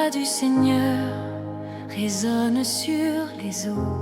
voix du Seigneur résonne sur les eaux.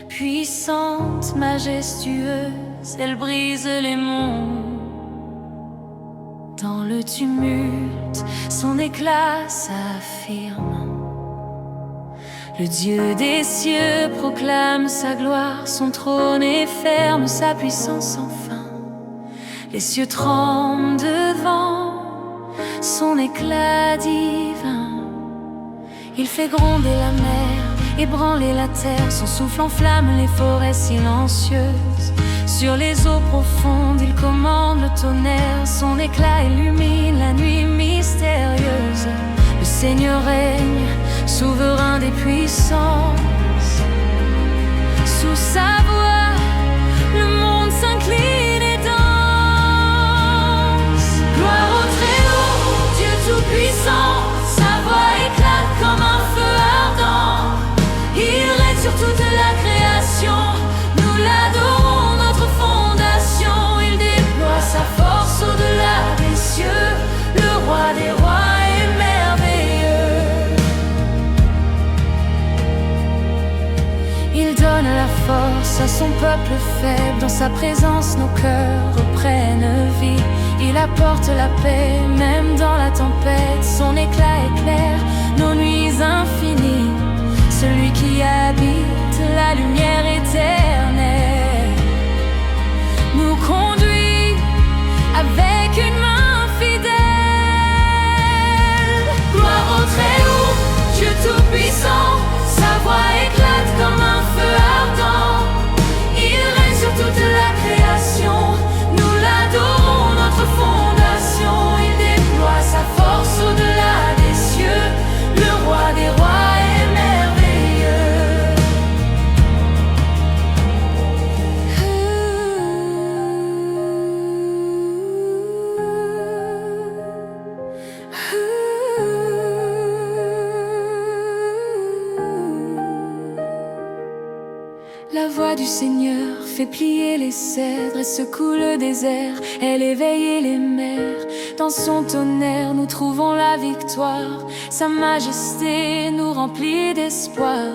Puissante, majestueuse, elle brise les monts. Dans le tumulte, son éclat s'affirme. Le Dieu des cieux proclame sa gloire, son trône est ferme, sa puissance sans fin. Les cieux tremblent devant son éclat divin. Il fait gronder la mer, ébranler la terre, son souffle enflamme les forêts silencieuses. Sur les eaux profondes, il commande le tonnerre, son éclat illumine la nuit mystérieuse. Le Seigneur règne, souverain des puissances. Sous sa voix, le monde s'incline et danse. Gloire au Très-Haut, Dieu Tout-Puissant, sa voix éclate comme un feu ardent. Il règne sur toute la création, nous l'adorons, notre fondation. Il déploie sa force au-delà des cieux, le roi des rois est merveilleux. Il donne la force à son peuple faible, dans sa présence nos cœurs reprennent vie. Il apporte la paix, même dans la tempête, son éclat éclaire nos nuits infinies. Celui qui habite la lumière éternelle nous conduit avec une main fidèle. Gloire au Très-Haut, Dieu Tout-Puissant, sa voix éclate comme un feu ardent. Il règne sur toute la création, nous l'adorons, notre fondation. Il déploie sa force au-delà des cieux, le roi des rois est merveilleux. La voix du Seigneur fait plier les cèdres et secoue le désert. Elle éveille les mers. Dans son tonnerre, nous trouvons la victoire. Sa majesté nous remplit d'espoir.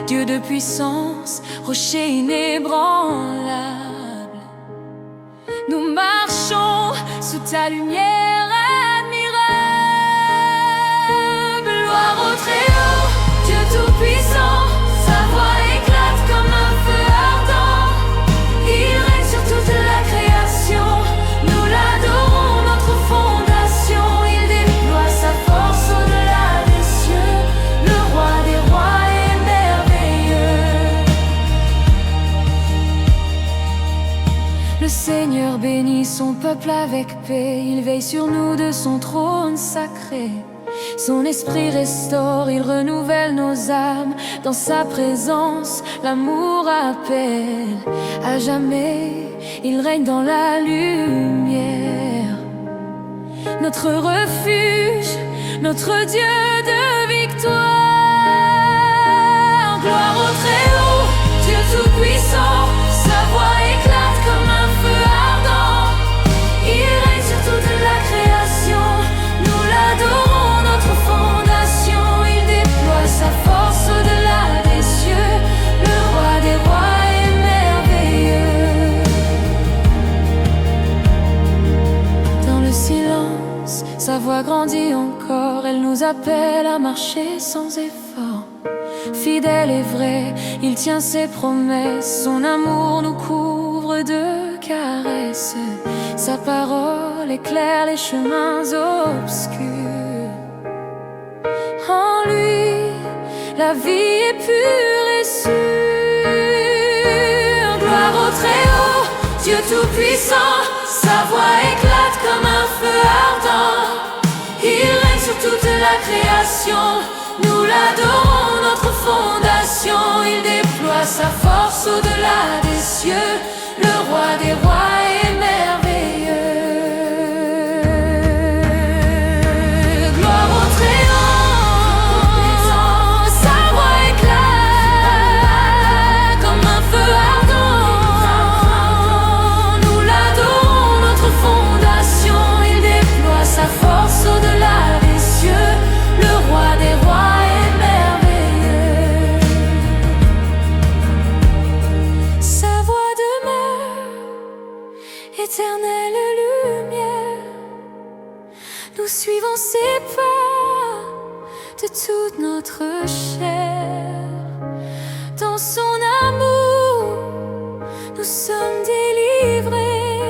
Dieu de puissance, rocher inébranlable. Nous marchons sous ta lumière admirable. Gloire au Très-Haut, Dieu Tout-Puissant, sa voix éclate comme un feu ardent. Il règne sur toute la création, nous l'adorons, notre fondation. Il déploie sa force au-delà des cieux, le roi des rois est merveilleux. Le Seigneur bénit son peuple avec paix, il veille sur nous de son trône sacré. Son esprit restaure, il renouvelle nos âmes. Dans sa présence, l'amour appelle. À jamais, il règne dans la lumière. Notre refuge, notre Dieu de victoire. Gloire au Très-Haut, Dieu Tout-Puissant, sa voix éclate comme un feu ardent. Il règne sur toute la création, nous l'adorons, notre fondation. Il déploie sa force au-delà des cieux, le roi des rois est merveilleux. Dans le silence, sa voix grandit encore. Elle nous appelle à marcher sans effort. Fidèle et vrai, il tient ses promesses. Son amour nous couvre de caresses. Sa parole éclaire les chemins obscurs. En lui, la vie est pure et sûre. Gloire au Très-Haut, Dieu Tout-Puissant, sa voix éclate comme un feu ardent. Il règne sur toute la création, nous l'adorons, notre fondation. Il déploie sa force au-delà des cieux, le roi des rois est merveilleux. Gloire au Très-Haut, sa voix éclate comme un feu ardent. Nous l'adorons, notre fondation. Il déploie sa force au-delà des cieux. de toute notre chair. Dans son amour, nous sommes délivrés.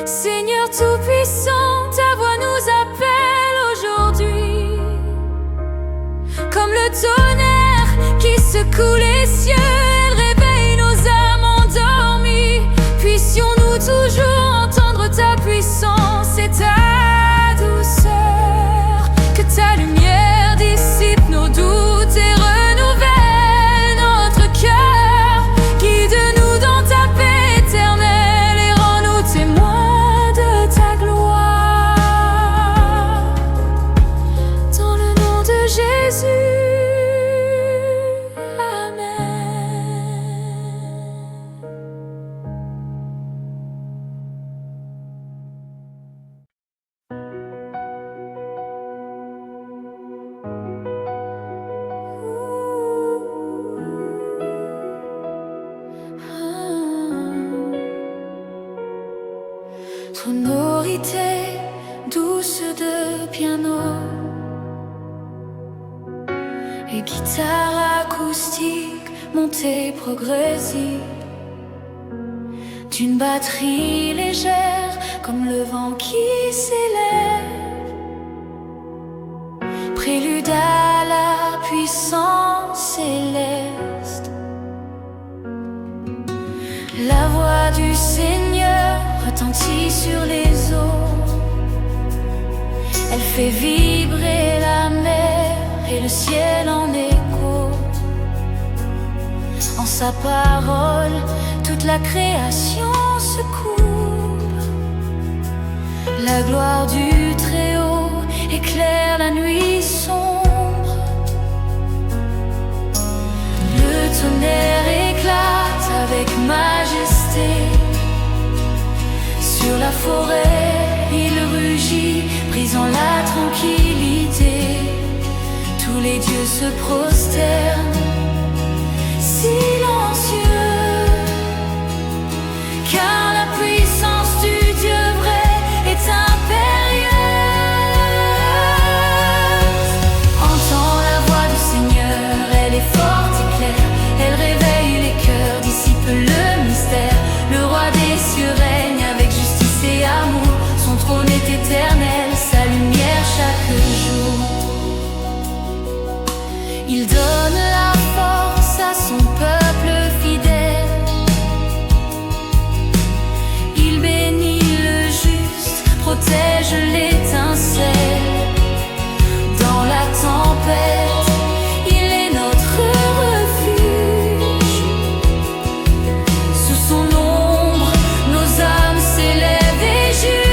Seigneur Tout-Puissant, ta voix nous appelle aujourd'hui. Comme le tonnerre qui secoue les cieux, elle réveille nos âmes endormies. Puissions-nous toujours entendre ta puissance et ta douceur. Que ta lumière dissipe nos doutes et renouvelle notre cœur. Guide-nous dans ta paix éternelle et rends-nous témoins de ta gloire. Dans le nom de Jésus. Sonorité douce de piano et guitare acoustique montée progressive d'une batterie légère comme le vent qui s'élève. Prélude à la puissance céleste. La voix du Seigneur retentit sur les eaux. Elle fait vibrer la mer et le ciel en écho. En sa parole, toute la création se coupe. La gloire du Très-Haut éclaire la nuit sombre. Le tonnerre éclate avec majesté. Sur la forêt, il rugit, brisant la tranquillité. Tous les dieux se prosternent, silencieux, car la puissance du Dieu vrai est impérieuse. Entends la voix du Seigneur, elle est forte et claire. Elle réveille les cœurs, dissipe le mystère. Le roi des cieux règne avec justice et amour. Son trône est éternel, sa lumière chaque jour. Il donne la force à son peuple fidèle. Il bénit le juste, protège l'étincelle. Dans la tempête, il est notre refuge. Sous son ombre, nos âmes s'élèvent et jugent.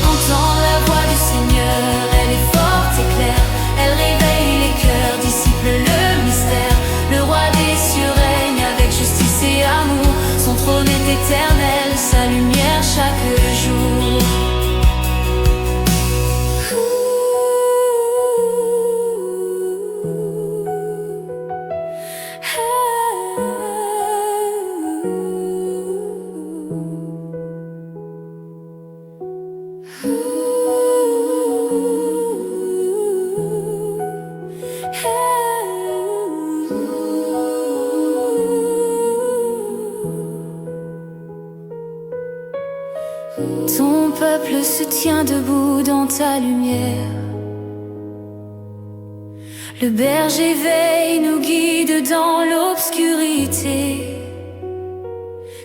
Entends la voix du Seigneur, elle est forte et claire. Elle réveille les cœurs, dissipe le mystère. Le roi des cieux règne avec justice et amour. Son trône est éternel, sa lumière chaque jour. Ton peuple se tient debout dans ta lumière. Le berger veille, nous guide dans l'obscurité.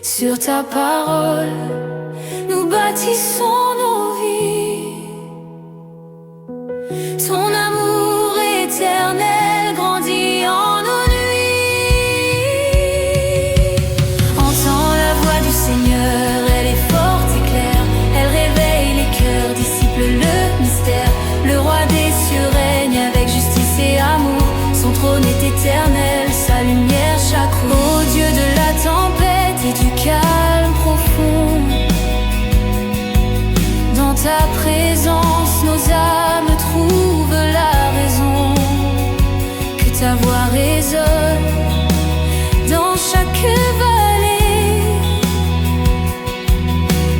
Sur ta parole, nous bâtissons nos vies. Ton amour éternel grandit en nos nuits. Entends la voix du Seigneur, elle est forte et claire. Elle réveille les cœurs, dissipe le mystère. Le roi des cieux règne avec justice et amour. Son trône est éternel, sa lumière chaque jour. Ô Dieu de la tempête et du calme profond, dans ta présence, nos âmes trouvent la raison. Que ta voix résonne dans chaque vallée.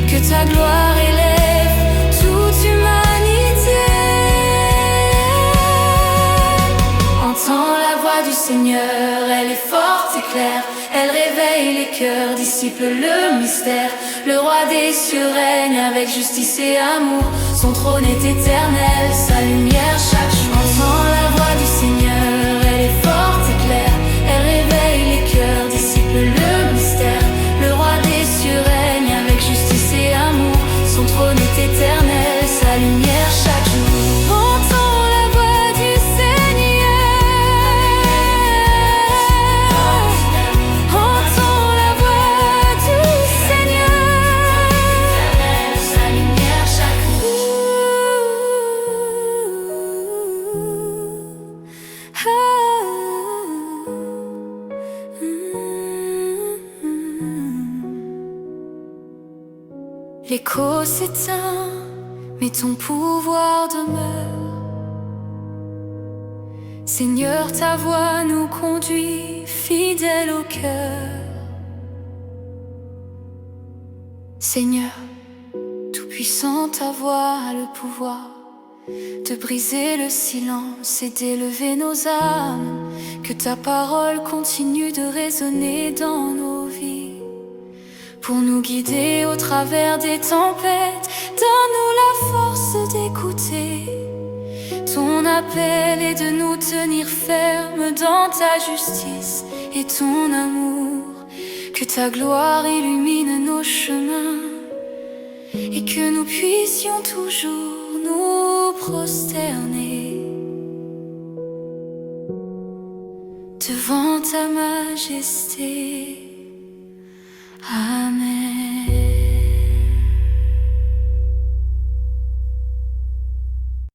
Que ta gloire élève toute humanité. les cœurs, disciple le mystère. Le roi des cieux règne avec justice et amour. Son trône est éternel, sa lumière chaque jour. Entends la voix du Seigneur, elle est forte et claire. Elle réveille les cœurs, disciple le mystère. Le roi des cieux règne avec justice et amour. Son trône est éternel, sa lumière chaque jour. Entends la voix du Seigneur. Entends la voix du Seigneur. Sa lumière chaque jour. L'écho s'éteint, mais ton pouvoir demeure. Seigneur, ta voix nous conduit, fidèle au cœur. Seigneur, tout-puissant, ta voix a le pouvoir de briser le silence et d'élever nos âmes. Que ta parole continue de résonner dans nos vies, pour nous guider au travers des tempêtes. Donne-nous la force d'écouter ton appel et de nous tenir fermes dans ta justice et ton amour. Que ta gloire illumine nos chemins et que nous puissions toujours nous prosterner devant ta majesté. Amen.